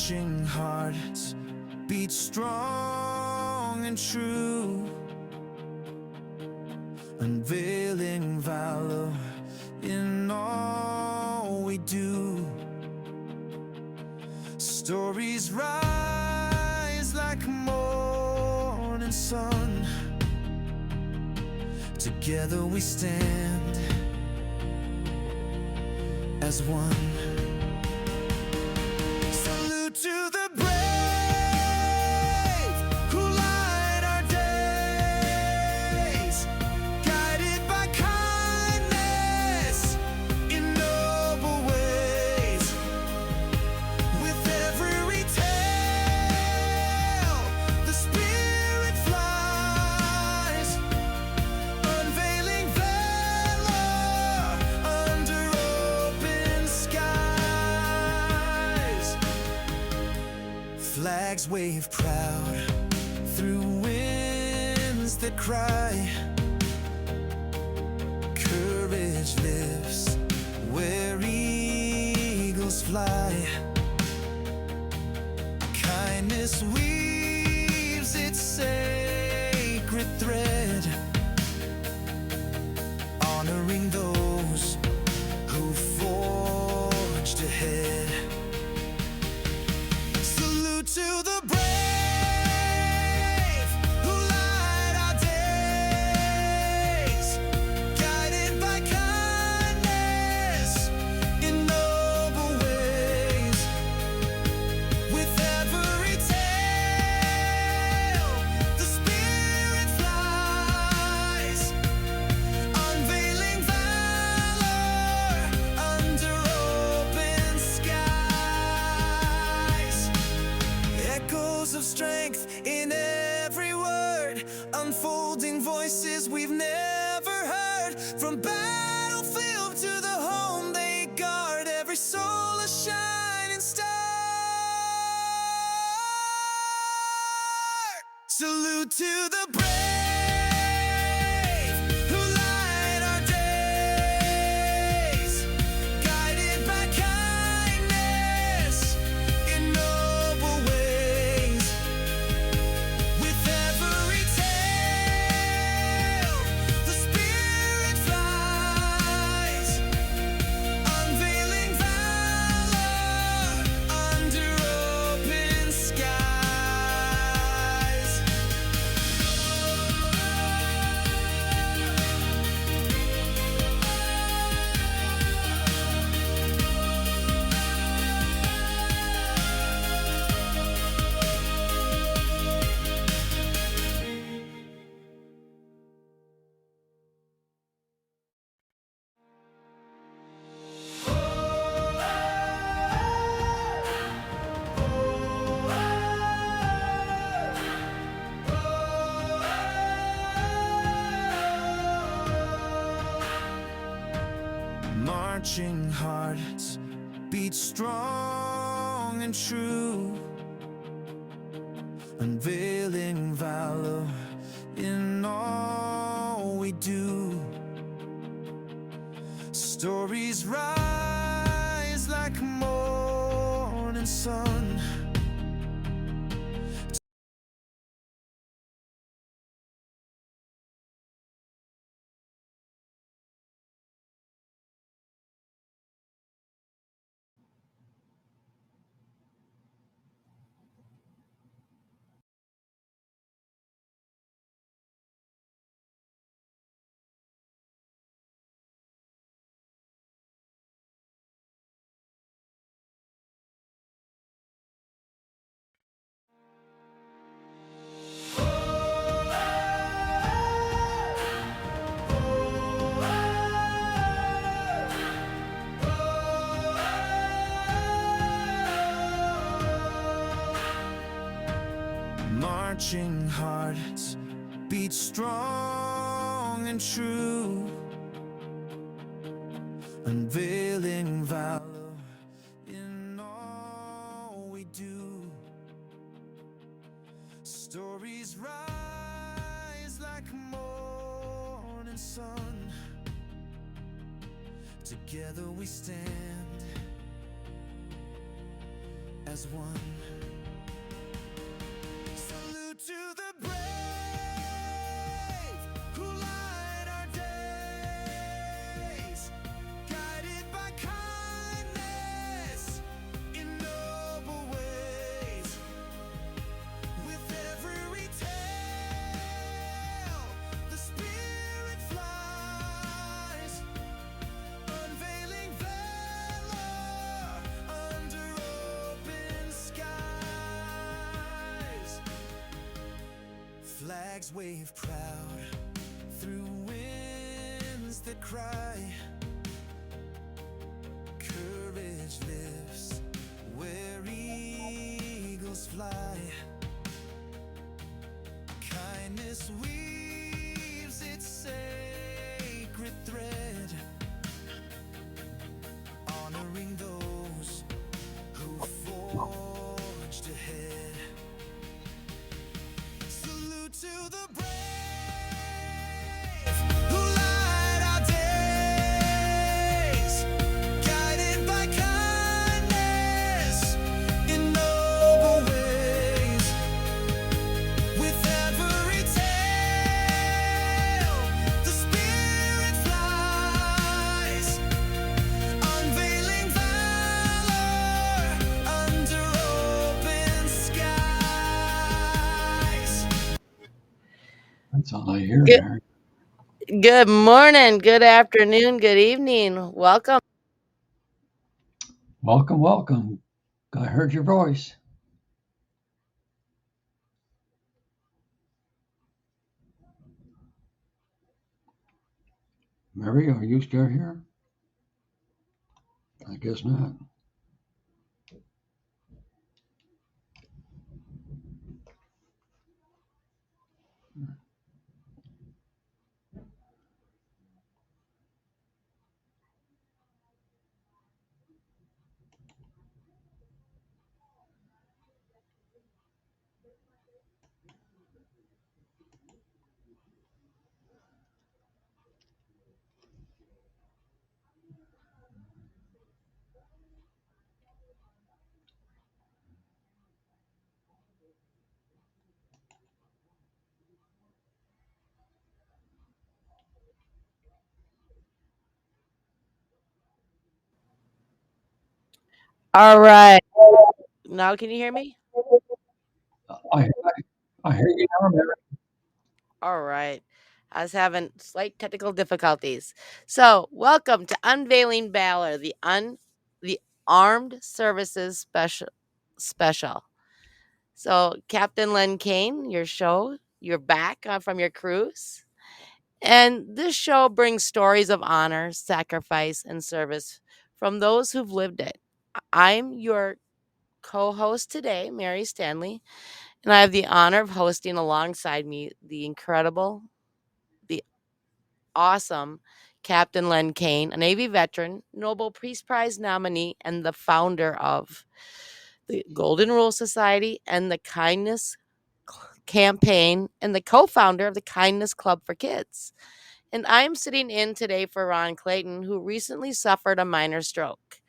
Marching hearts beat strong and true, unveiling valor in all we do. Stories rise like a morning sun. Together we stand as one. Salute to the brave who light our days, guided by kindness in noble ways. With every tale, the spirit flies, unveiling valor under open skies. Flags wave proud through winds that cry. Courage lives where eagles fly. Kindness weaves its sacred thread, honoring those who forged ahead. Salute to the brave who light our days, guided by kindness in noble ways. With every tale, the spirit flies, unveiling valor under open skies. Echoes of strength in every word, unfolding voices we've never heard. From battlefield to the home they guard, every soul a shining star. Salute to the brave who light our days, guided by kindness in noble ways. With every tale, the spirit flies, unveiling valor under open skies. Marching hearts beat strong and true, unveiling valor in all we do. Stories rise like a morning sun. Marching hearts beat strong and true, unveiling valor in all we do. Stories rise like a morning sun. Together we stand as one. Salute to the brave who light our days, guided by kindness in noble ways. With every tale, the spirit flies, unveiling valor under open skies. Flags wave proud through winds that cry. Courage lives where eagles fly. Kindness weaves its sacred thread, honoring those who forged ahead. Salute to the brave who light our days, guided by kindness in noble ways. With every tale, the spirit flies, unveiling valor under open skies. That's all I hear, Good, Mary. good morning, good afternoon, good evening. Welcome. Welcome, welcome. I heard your voice. Mary, are you still here? I guess not. All right. Now, can you hear me? I, I hear you now, Mary. All right. I was having slight technical difficulties. So, welcome to Unveiling Valor, the Armed Services Special. So, Captain Len Kaine, your show, you're back from your cruise. And this show brings stories of honor, sacrifice, and service from those who've lived it. I'm your co host today, Mary Stanley, and I have the honor of hosting alongside me the incredible, the awesome Captain Len Kaine, a Navy veteran, Nobel Peace Prize nominee, and the founder of the Golden Rule Society and the Kindness Campaign, and the co founder of the Kindness Club for Kids. And I'm sitting in today for Ron Clayton, who recently suffered a minor stroke.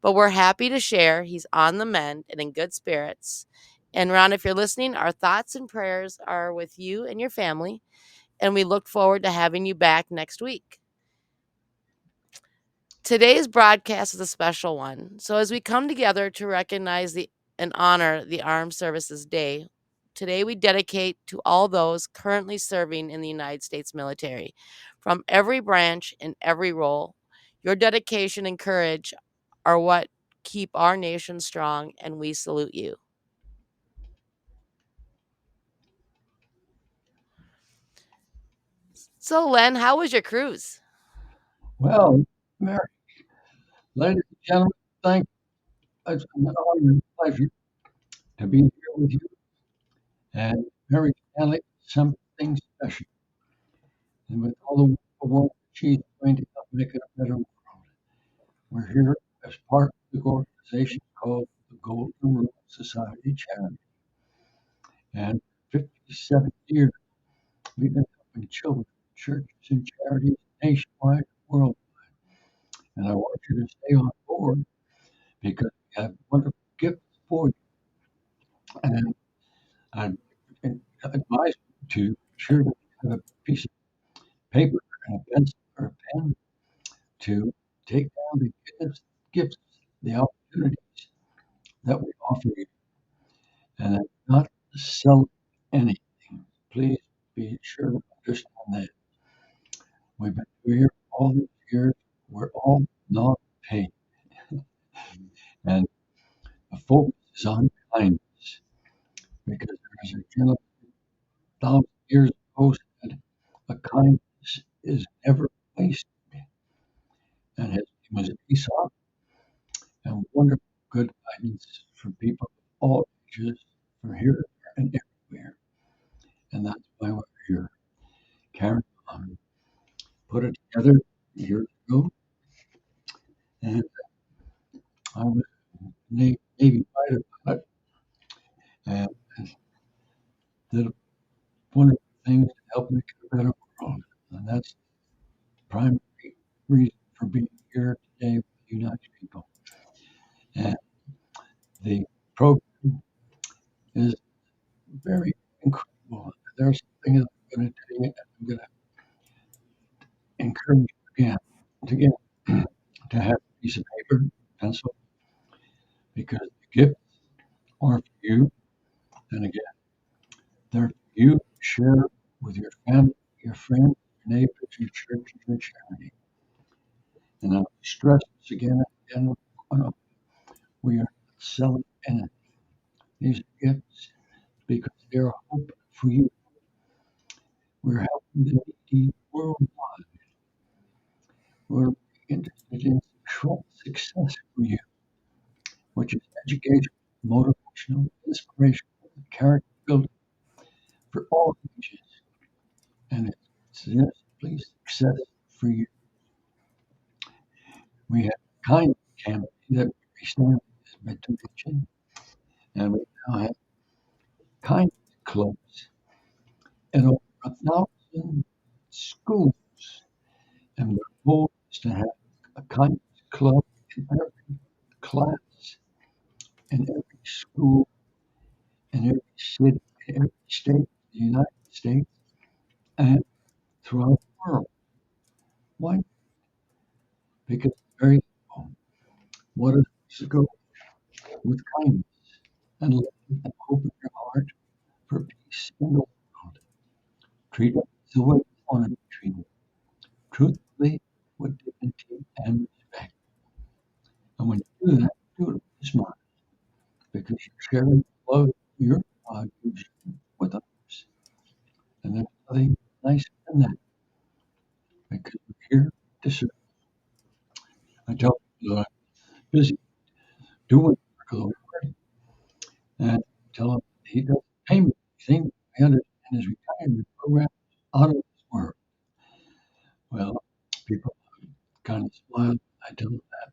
But we're happy to share he's on the mend and in good spirits. And Ron, if you're listening, our thoughts and prayers are with you and your family. And we look forward to having you back next week. Today's broadcast is a special one. So as we come together to recognize and honor the Armed Services Day, today we dedicate to all those currently serving in the United States military, from every branch and every role. Your dedication and courage are what keep our nation strong, and we salute you. So, Len, how was your cruise? Well, Mary, ladies and gentlemen, thank you. It's an honor and pleasure to be here with you. And Mary Stanley, something special. And with all the wonderful work that she's doing to help make it a better world. We're here as part of the organization called the Golden Rule Society Charity. And 57 years we've been helping children, churches, and charities nationwide and worldwide. And I want you to stay on board because we have wonderful gifts for you. And I'd advise you to be sure to have a piece of paper and a pencil or a pen to take down the gifts, the opportunities that we offer you, and not sell anything. Please be sure to understand that. We've been here all these years. We're all not paid. And the focus is on kindness because there is a gentleman 1,000 years ago said, a kindness is never wasted. And his name was Aesop, and wonderful good guidance for people of all ages, from here and everywhere. And that's why we're here. Karen put it together years ago, and I was Navy fighter pilot, and did wonderful things to help make it a better world. And that's the primary reason for being here today with the United people. And the program is very incredible. There's something that I'm going to tell you, and I'm going to encourage you again to get to have a piece of paper, pencil, because the gifts are for you. And again, they're for you to share with your family, your friends, your neighbors, your church, and your charity. And I'll stress this again and again. We are not selling anything. These are gifts because they are hope for you. We're helping the needy worldwide. We're interested in success for you, which is education, motivational, inspirational, character building for all ages. And it's simply success for you. We have a kind campaign that Mary Stanley has been to mention, and we now have kind clubs in over 1,000 schools. And the goal is to have a kindness club in every class, in every school, in every city, in every state of the United States, and throughout the world. Why? Because it's very simple. What is to go with kindness and love and hope in your heart for peace in the world? Treat others the way you want to be treated, truthfully, with dignity and respect. And when you do that, do it with a smile because you're sharing the love your God gives you with others. And there's nothing nicer than that because we're here to serve. I tell people that I'm busy doing the work of the Lord and tell them he doesn't pay me anything. I understand his retirement program is out of this world. Well, people kind of smile. I tell them that.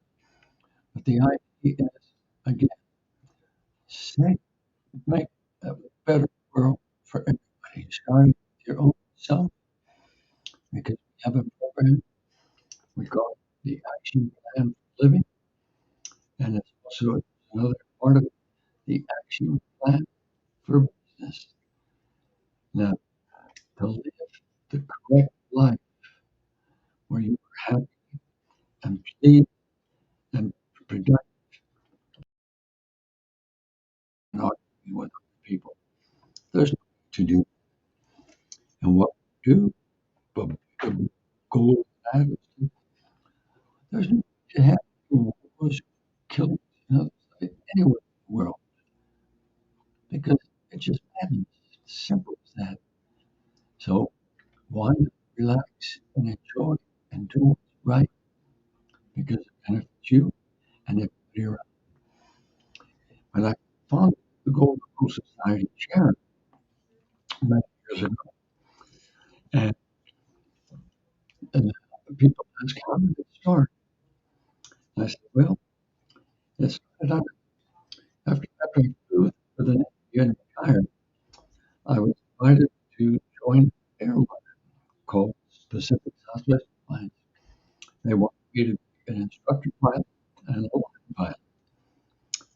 But the idea is, again, say, make a better world for everybody, starting with your own self, because we have a program we call it the Action Plan for Living, and it's also another part of it, the Action Plan for Business. Now, to live the correct life where you are happy and pleased and productive, not with other people. There's nothing to do, and what we do, but the goal of that is there's no to have wars, killings, and other stuff anywhere in the world because it's just madness. It's simple as that. So why not relax and enjoy and do what's right because it benefits you and everybody around. When I founded the Golden Rule Society chair many years ago, and, and people ask how did it start? And I said, well, it started out after I flew for the Navy and retired. I was invited to join an airline called Pacific Southwest Airlines. They wanted me to be an instructor pilot and a line pilot.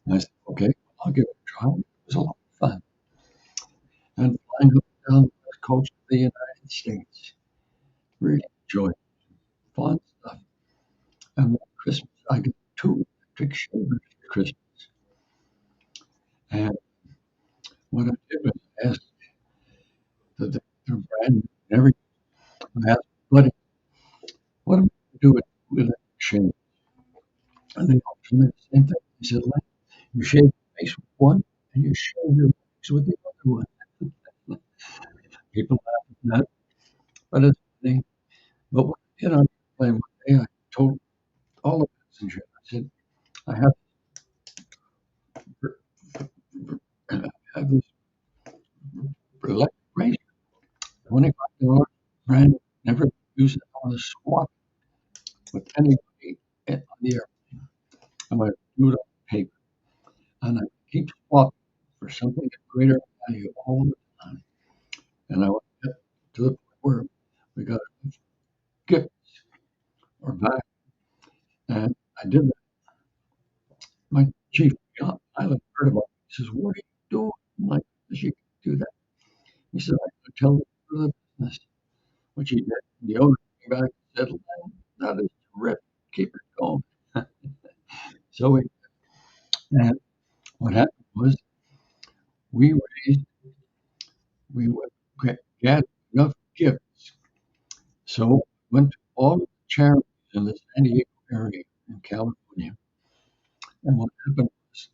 And I said, okay, I'll flying up and down the west coast of the United States. Really enjoyed it. Fun stuff. And one Christmas, I got two electric shavers for Christmas. And what I did was I asked they're brand new and everything. I asked my buddy, what am I going to do with electric shavers? And they all told me the same thing. He said, Len, you shave your face with one and you shave your legs with the other one. People laugh at that, but it's funny. But what I did on the plane one day, I told all the passengers, I said, I have, I have this electric razor, $25, brand new, never use it. I want to swap it with anybody on the airplane. I'm going to do it on paper. And I keep swapping for something of greater value all the time. And I went to the point where we got a gift or back. And I did that. My chief pilot heard about it. He says, what are you doing? I'm like, you can do that. He said, I'm going to tell the business, which he did. The owner came back and said, Len, that is terrific. Keep it going. So and what happened was we raised, we got enough gifts. So went to all the charities in the San Diego area in California. And what happened was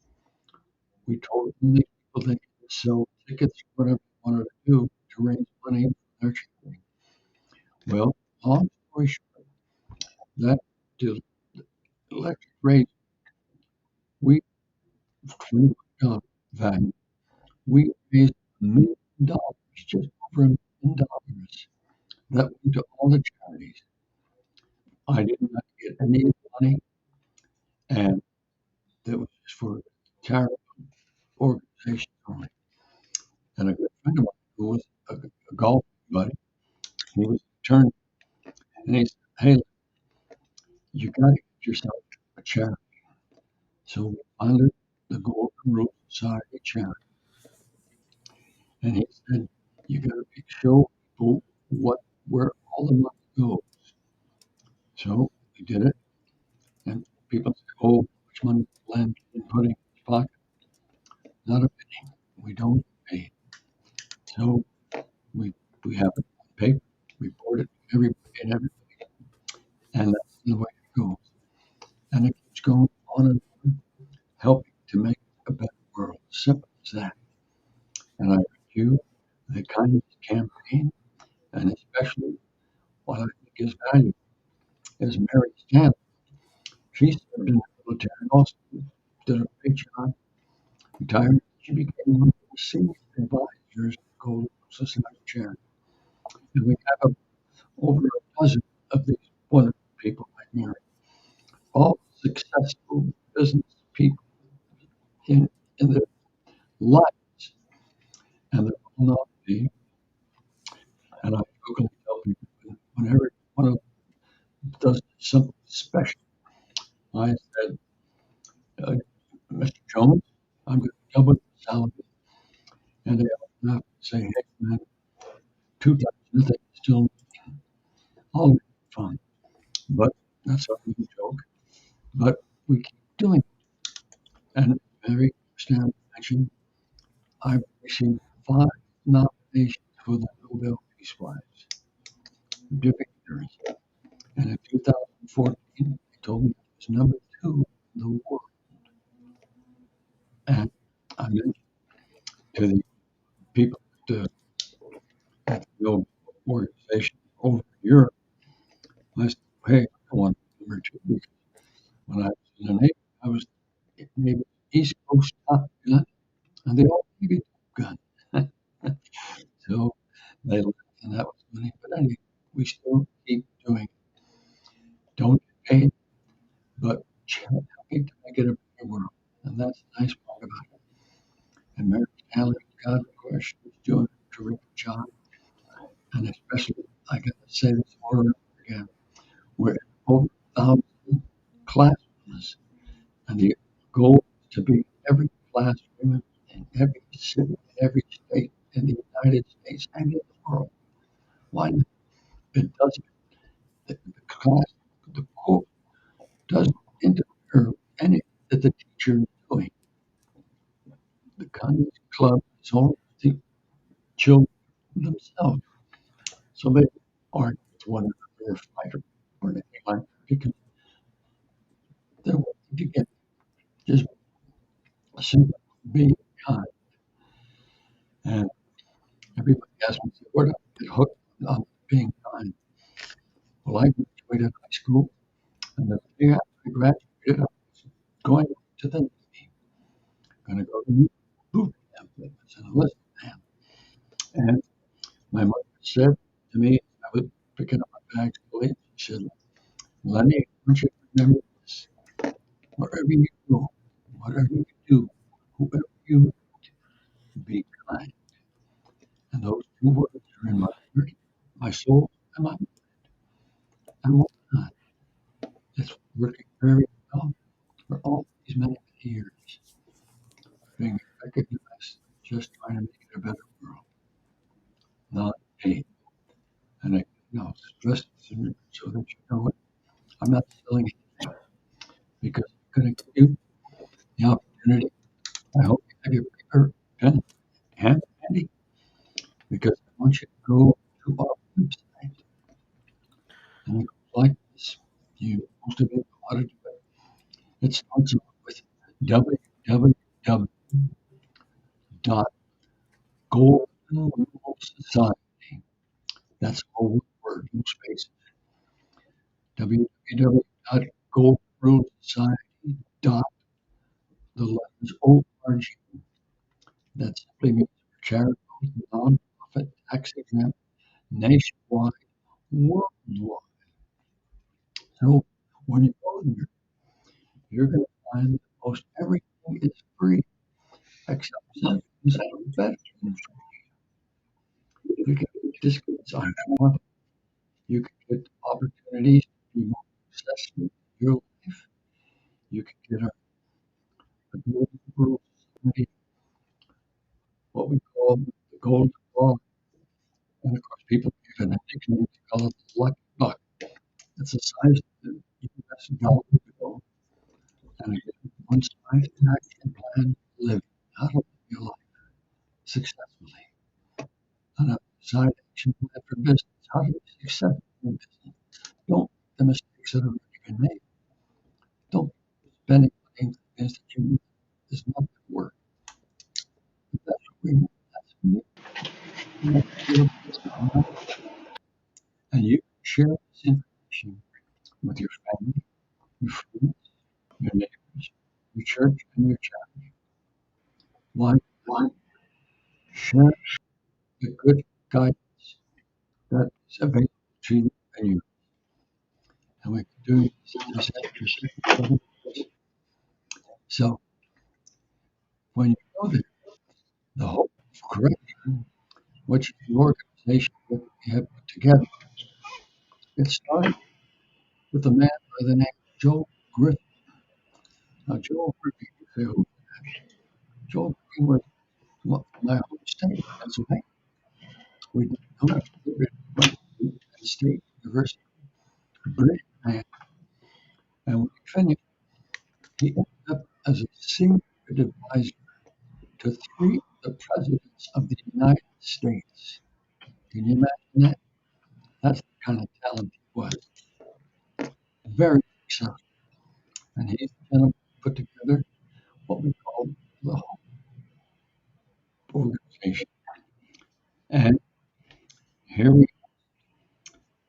we told them the people they could sell tickets, whatever they wanted to do to raise money for their charity. Well, long story short, that the electric rate, we $21 value, we raised $1 million, just over $1 million. That went to all the charities. I did not get any money, and that was just for charity organizations only. And a good friend of mine who was a golf buddy, he was a attorney, and he said, hey, you got to get yourself a charity. So we founded the Golden Rule Society charity. And he said, you got to show people where all the money goes. So we did it, and people say, oh, how much money did Len put in his pocket? Not a penny. We don't pay. So we we have it on paper, we report it to everybody and everybody, and that's the way it goes. And it keeps going on and on, helping to make a better world. Simple as that. And I review the kindness campaign, and especially what I think is valuable is Mary Stanley. She served in the military also, did a great job, retired. She became one of the senior advisors of the Golden Society Charity. And we have over a dozen of these wonderful people like Mary, all successful business people in their lives. And they're all known to me. And I jokingly tell people whenever one of them does something special, I said, uh, Mr. Jones, I'm going to double your salary. And they all laugh and say, hey, man, 2 times nothing is still all fun. But that's how we joke. But we keep doing it. And Mary Stanley mentioned I've received 5 nominations for the Nobel Peace Prize, different years. And in 2014, they told me I was number 2 in the world. And I mentioned to the people at the Nobel organization over in Europe, I said, hey, I want number 2 because when I was in the Navy, I was Navy East Coast Top Gun, and they all Navy Top Gun. So they laughed, and that was funny. But anyway, we still keep doing it. Don't get paid, but helping to make it a better world. And that's the nice part about it. And Mary Stanley, God, of course, she's doing a terrific job. And especially, I got to say this over and over again, we're over 1,000 classrooms. And the goal is to be every classroom in every city, every state in the United States and in the world. Why not? It doesn't, the class, the quote doesn't interfere with anything that the teacher is doing. The Congress Club is only the children themselves. So they aren't with one another or fight or anything like that because they're working together. Just simply being kind. And everybody asks me, where did I get hooked on being kind? Well, I graduated high school, and the day after I graduated, I was going to the Navy, going to go to boot camp as an enlisted man. And my mother said to me, I was picking up my bags to leave, she said, Lenny, I want you to remember this. Wherever you go, whatever you do, whoever you meet, be kind. And those two words are in my heart, my soul, and my mind. And why not? It's working very well for all these many years, being recognized, just trying to make it a better world, not paid. And I stress this so that you know it. I'm not selling anything because I'm going to give you the opportunity. I hope you have your paper, pen, hand handy because I want you to go to our website. And it goes like this. You most of you know how to do it. It starts off with www.goldenrulesociety. That's all one word, no spaces. www.goldenrulesociety. Dot the letters org. That simply means for charitable, non-profit, tax-exempt, nationwide, worldwide. So when you go there, you're going to find that most everything is free except sometimes out better. You can get discounts on travel. You can get opportunities to be more successful in your life. You can get a golden rule society, what we call the golden law. And of course, people give it a nickname, they call it the lucky buck. It's the size of the US dollar bill. And again, one size action plan living, how to live your life successfully. And a side action plan for business, how to be successful in business. Don't make the mistakes that have already been made. Don't be spending money on things that you know is not going to work. If that's what we want, that's what you want to do a business, and you can share this information with your family, your friends, your neighbors, your church, and your charity. Why not share the good guidance that is available to you and you? And we can do this, as I said, for 7 years. So when you go there, the hope of correction, which is the organization that we have put together, it started with a man by the name of Joe Griffin. Now, Joe Griffin, you say, who? Joe Griffin was from my home state, Pennsylvania. We know he went to Penn State University, brilliant man. And when he finished, he ended up as a senior advisor to three of the presidents of the United States. Can you imagine that? That's the kind of talent he was. Very successful. And he's the gentleman who put together what we call the Hope Organization. And here we are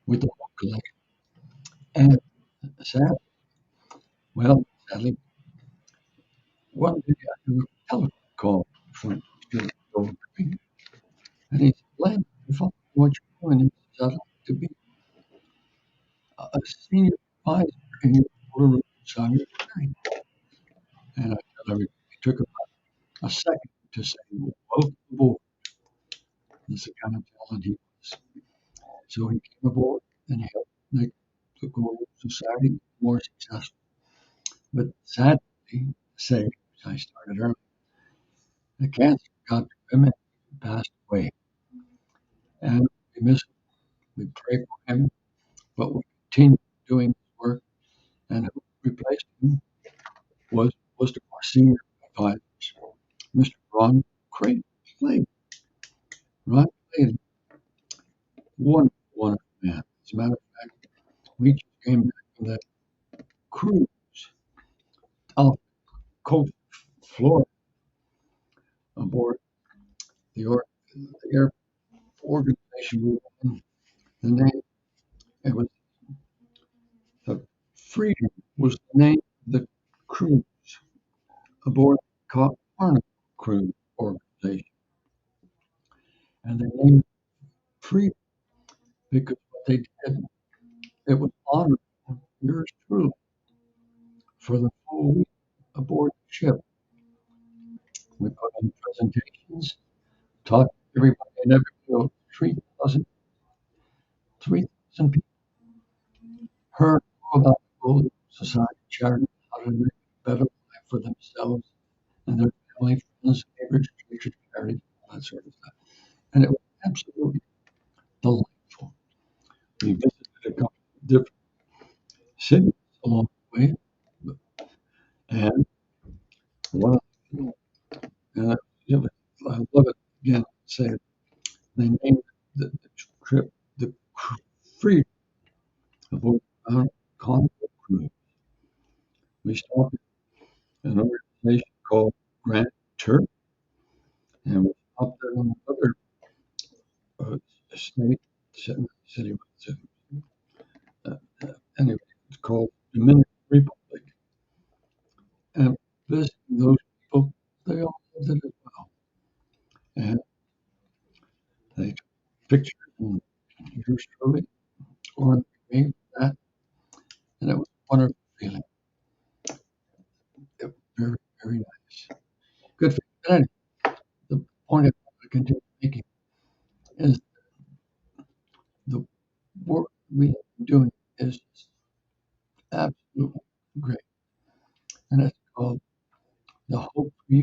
with the Hope Collection. And sad, well, sadly, one day I got a telephone call from Mr. Joel Green. And he said, Len, if I know what you're doing, he says, I'd like to be a senior advisor in your Golden Society. And I tell everybody, it took about a second to say, well, welcome aboard. That's the kind of talent he was. So he came aboard and he helped make the Golden Society more successful. But sadly, say, I started early, the cancer got to him and he passed away. miss him, we pray for him, but we continue doing his work. And who replaced him was one of our senior advisors, Mr. Ron Crane. Ron Clayton, wonderful man. As a matter of fact, we just came back from that cruise off Coast, Florida, aboard the air organization we were in. The name, it was the Freedom was the name of the cruise aboard the Carnival Cruise organization. And they named it Freedom because what they did, it was honoring yours truly for the full week aboard the ship. We put on presentations, taught everybody in every field, 3,000 people heard all about the goals of society, charity, how to make a better life for themselves and their family, friends, neighbors, churches, charities, all that sort of stuff. And it was absolutely delightful. We visited a couple of different cities along the way, and one of the, and I love it again, say it, they named the trip the Freedom aboard the Carnival Cruise. We stopped at an organization called Grand Turk, and we stopped at another uh, state, city, uh, anyway, it's called Dominican Republic. And visiting those people, they all loved it as well. And they took pictures and yours truly on me that, and it was a wonderful feeling. It was very, very nice. Good feeling. But anyway, the point I want to continue making is the work we are doing is absolutely great. And it's called the Hope for You